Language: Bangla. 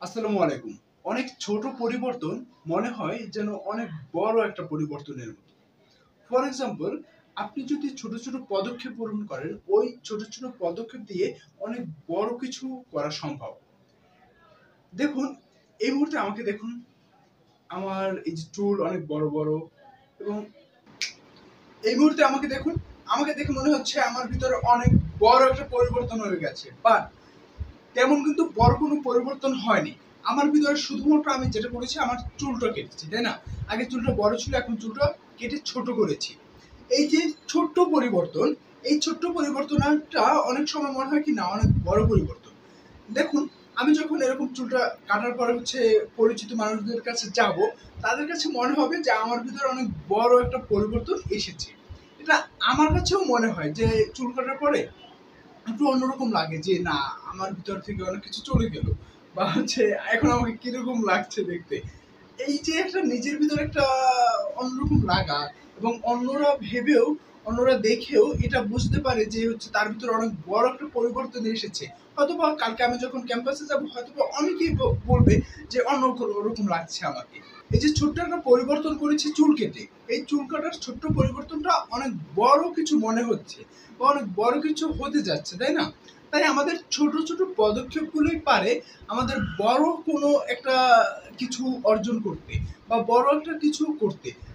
আসসালামু আলাইকুম। অনেক ছোট পরিবর্তন মনে হয় যেন অনেক বড় একটা পরিবর্তনের মতো। ফর এক্সাম্পল, আপনি যদি ছোট, ছোট পদক্ষেপ গ্রহণ করেন, ওই ছোট, ছোট পদক্ষেপ দিয়ে অনেক বড় কিছু করা সম্ভব। দেখুন, এই মুহূর্তে আমাকে দেখুন, আমার এই যে চুল অনেক বড়, বড় এবং এই মুহূর্তে আমাকে দেখুন, আমাকে দেখে মনে হচ্ছে আমার ভিতরে অনেক বড় একটা পরিবর্তন হয়ে গেছে। বাট তেমন কিন্তু বড় কোনো পরিবর্তন হয়নি। আমার ভিতরে শুধুমাত্র আমি যেটা করেছি আমার চুলটা কেটেছি, তাই না? আগে চুলটা বড় ছিল, এখন চুলটা কেটে ছোট করেছি। এই যে ছোট্ট পরিবর্তন, এই ছোট্ট পরিবর্তনটা অনেক সময় মনে হয় কি না অনেক বড় পরিবর্তন। দেখুন, আমি যখন এরকম চুলটা কাটার পরে পরিচিত মানুষদের কাছে যাব, তাদের কাছে মনে হবে যে আমার ভিতরে অনেক বড় একটা পরিবর্তন এসেছে। এটা আমার কাছেও মনে হয় যে চুল কাটার পরে একটু অন্যরকম লাগে যে না আমার ভিতর থেকে অনেক কিছু চলে গেল বা এখন আমাকে কিরকম লাগছে দেখতে। এই যে একটা নিজের ভিতরে একটা অন্যরকম লাগা এবং অন্যরা দেখেও এটা বুঝতে পারে যে তার ভিতরে অনেক বড় একটা পরিবর্তন এসেছে। হয়তোবা কালকে আমি যখন ক্যাম্পাসে যাব হয়তোবা অনেকেই বলবে যে অন্য রকম লাগছে আমাকে। এই যে ছোট্ট একটা পরিবর্তন করেছি চুল কেটে, এই চুল কাটার ছোট্ট পরিবর্তনটা অনেক বড় কিছু মনে হচ্ছে বা অনেক বড় কিছু হতে যাচ্ছে, তাই না? তাই আমাদের ছোট ছোট পদক্ষেপগুলোই পারে আমাদের বড় কোনো একটা কিছু অর্জন করতে বা বড় একটা কিছু করতে।